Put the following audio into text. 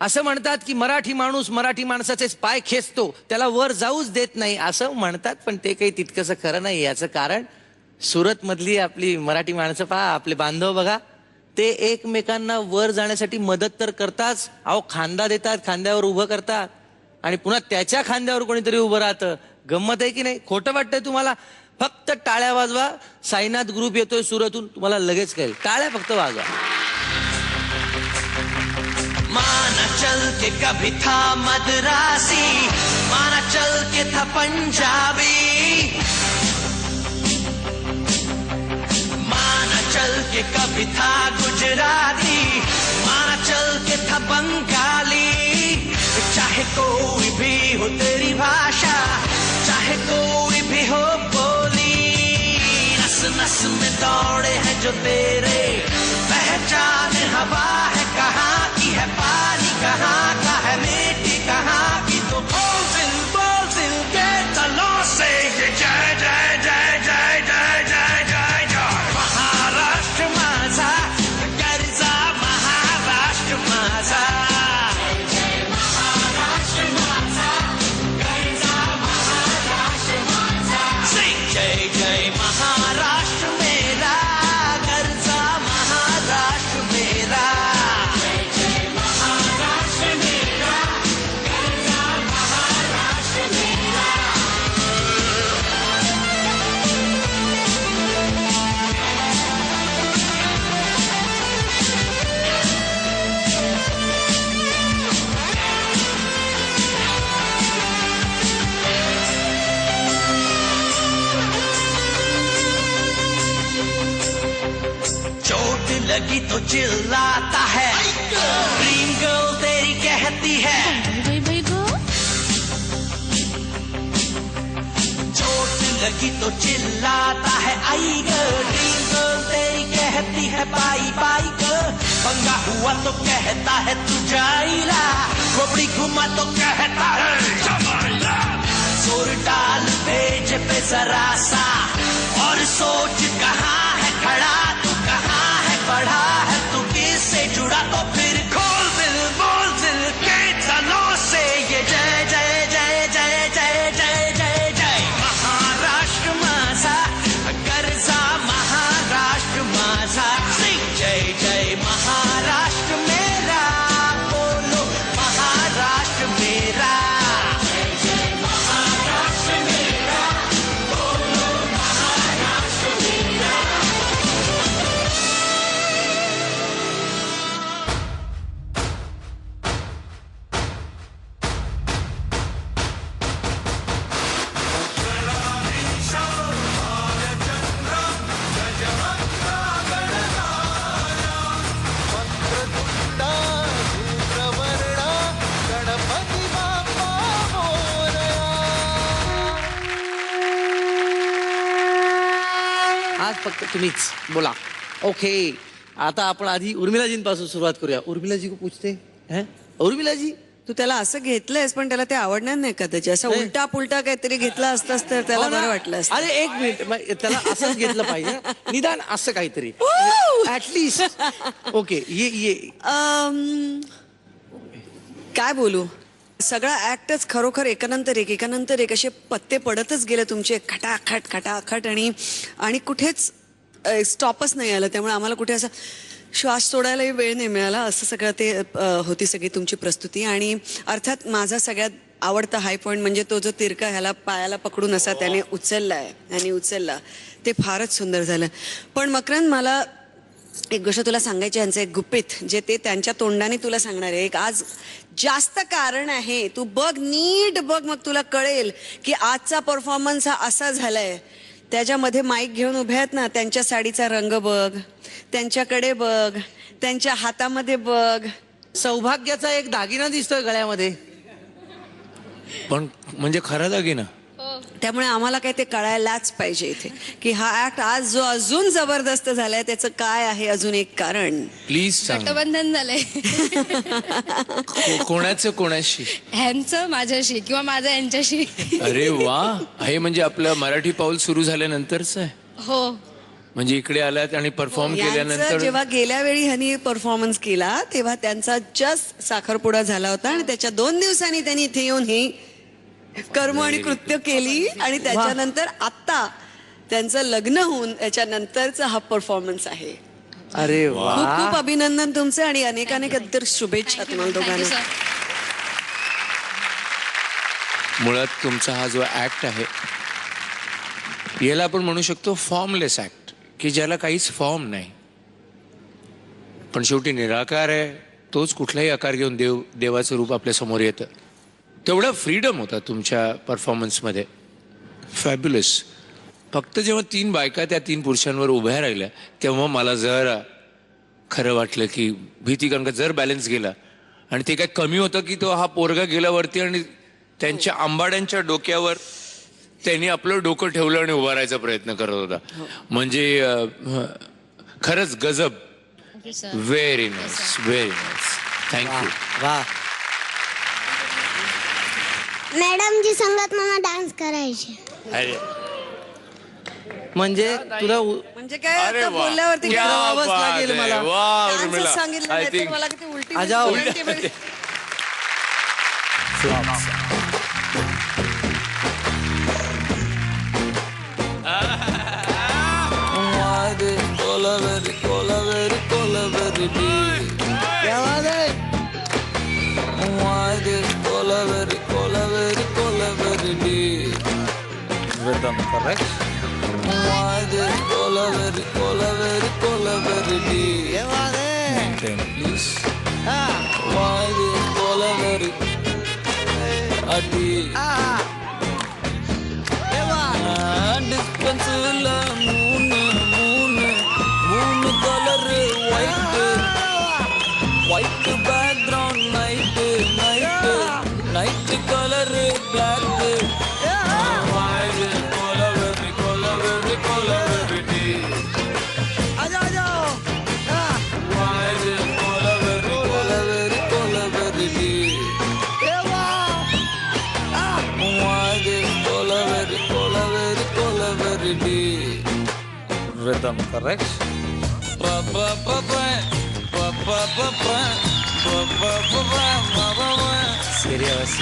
असं म्हणतात की मराठी माणूस मराठी माणसाचे पाय खेचतो, त्याला वर जाऊच देत नाही असं म्हणतात, पण ते काही तितकंसं खरं नाही. याचं कारण सुरत मधली आपली मराठी माणसं पहा, आपले बांधव बघा, ते एकमेकांना वर जाण्यासाठी मदत तर करतात, अहो खांदा देतात, खांद्यावर उभं करतात आणि पुन्हा त्याच्या खांद्यावर कोणीतरी उभं राहतं. गंमत आहे की नाही? खोटं वाटतंय तुम्हाला? फक्त टाळ्या वाजवा. साईनाथ ग्रुप येतोय सुरतून, तुम्हाला लगेच कळेल. टाळ्या फक्त वाजवा. माना चल के कभी था मद्रासी, माना चल के था पंजाबी, माना चल के कभी था गुजराती, माना चल के था बंगाली. चाहे कोई भी हो तेरी भाषा, चाहे कोई भी हो बोली, नस नस में दौड़े हैं जो तेरे, पहचान हवा है कहाँ की है, पानी कहाँ का है, मिट्टी कहाँ की. तो बोल दिल के तलों से ये जय जय जय जय जय जय जय जय. महाराष्ट्र माझा गरजा, महाराष्ट्र माझा. जय जय महाराष्ट्र मेरा, गरजा महाराष्ट्र मेरा. जय जय महाराष्ट्र मेरा, गरजा महाराष्ट्र मेरा. चोट लगी तो चिल्लाता है, ड्रीम गर्ल तेरी कहती है. चोट लगी तो चिल्लाता है, आई गर्ल ड्रीम गर्ल तेरी कहती है, बाई बाई गर्ल. पंगा हुआ तो कहता है तू जाइला, खोपड़ी घुमा तो कहता है जमाइला. जोर डाल पेज पे जरा सा और सोच कहाँ है खड़ा तू, कहाँ है पढ़ा है तू, किससे जुड़ा. तो फिर खोल दिल, बोल दिल के तलों से ये जय जय जय जय जय जय जय जय. महाराष्ट्र माझा गरजा, महाराष्ट्र माझा. जय जय महाराष्ट्र मेरा, बोलो महाराष्ट्र मेरा. जय जय महाराष्ट्र मेरा, बोलो महाराष्ट्र मेरा. आज फक्त तुम्हीच बोला. ओके, आता आपण आधी उर्मिलाजींपासून सुरुवात करूया. उर्मिलाजी को पूछते हैं. उर्मिलाजी, तू त्याला असं घेतलंयस पण त्याला ते आवडणार नाही का? त्याच्या असं उलटा पुलटा काहीतरी घेतला असतास तर त्याला हो ना? बरं वाटलं असतं. अरे एक मिनिट, त्याला असंच घेतलं पाहिजे, निदान असं काहीतरी ऍटलीस्ट. ओके, ये काय बोलू, सगळा ऍक्टच खरोखर एकानंतर एक असे पत्ते पडतच गेले तुमचे, खटाखट खटाखट, आणि कुठेच स्टॉपच नाही आलं. त्यामुळे आम्हाला कुठे असा श्वास सोडायलाही वेळ नाही मिळाला. असं सगळं ते होती सगळी तुमची प्रस्तुती. आणि अर्थात माझा सगळ्यात आवडता हाय पॉईंट म्हणजे तो जो तिरका ह्याला पायाला पकडून असा त्याने उचलला, ते फारच सुंदर झालं. पण मकरंद, मला एक गोष्ट तुला सांगायची, यांचं एक गुपित जे ते त्यांच्या तोंडाने तुला सांगणार आहे. एक आज जास्त कारण आहे, तू बघ, नीट बघ, मग तुला कळेल की आजचा परफॉर्मन्स हा असा झालाय. त्याच्यामध्ये माईक घेऊन उभे आहेत ना, त्यांच्या साडीचा रंग बघ, त्यांच्याकडे बघ, त्यांच्या हातामध्ये बघ. सौभाग्याचा एक दागिना दिसतोय गळ्यामध्ये, पण म्हणजे खरा दागिना. त्यामुळे आम्हाला काय ते कळायलाच पाहिजे इथे की हा ऍक्ट आज जो अजून जबरदस्त झालाय त्याचं काय आहे अजून एक कारण. प्लीज सांग. गठबंधन झालंय कोणाचं कोणाशी? ह्यांचं माझ्याशी किंवा माझं यांच्याशी. अरे वा, हे म्हणजे आपलं मराठी पाऊल सुरू झाल्यानंतरच आहे. हो, म्हणजे इकडे आल्यात आणि परफॉर्म यांचं केल्यानंतर जेव्हा गेल्या वेळी ह्यांनी परफॉर्मन्स केला तेव्हा त्यांचा जस्ट साखरपुडा झाला होता आणि त्याच्या 2 दिवसांनी त्यांनी इथे येऊन ही कर्म आणि कृत्य केली आणि त्याच्यानंतर आत्ता त्यांचं लग्न होऊन त्याच्यानंतरचा हा परफॉर्मन्स आहे. अरे खूप वा खूप अभिनंदन तुमचे आणि अनेक इतर शुभेच्छा तुम्हाला दोघांना. मुळात तुमचा हा जो ऍक्ट आहे याला आपण म्हणू शकतो फॉर्मलेस ऍक्ट, की ज्याला काहीच फॉर्म नाही, पण शेवटी निराकार आहे. तोच कुठलाही आकार घेऊन देवाचं रूप आपल्या समोर येतं. तेवढा फ्रीडम होता तुमच्या परफॉर्मन्समध्ये. फॅब्युलस. फक्त जेव्हा 3 बायका त्या 3 पुरुषांवर उभ्या राहिल्या तेव्हा मला जरा खरं वाटलं की भीती, कारण का जर बॅलन्स गेला आणि ते काय कमी होतं की तो हा पोरगा गेल्यावरती आणि त्यांच्या आंबाड्यांच्या डोक्यावर त्यांनी आपलं डोकं ठेवलं आणि उभा राहायचा प्रयत्न करत होता. म्हणजे खरंच गजब. Very nice, very nice. Thank you. वा मॅडमची संगत मला डान्स करायची. अरे म्हणजे तुला म्हणजे काय अरे आता वा. बोलल्यावरती क्या ठरवावंच बात लागेल आहे. मला. वा, Dance च उर्मिला. सांगितलं I नाही तर think- मला किती उलटी आ जाओ. उलटी- क्या बात आहे. Rhythm, correct? क्या बात आहे. White background, night color, black. आजा आजा. Rhythm, correct? Serious.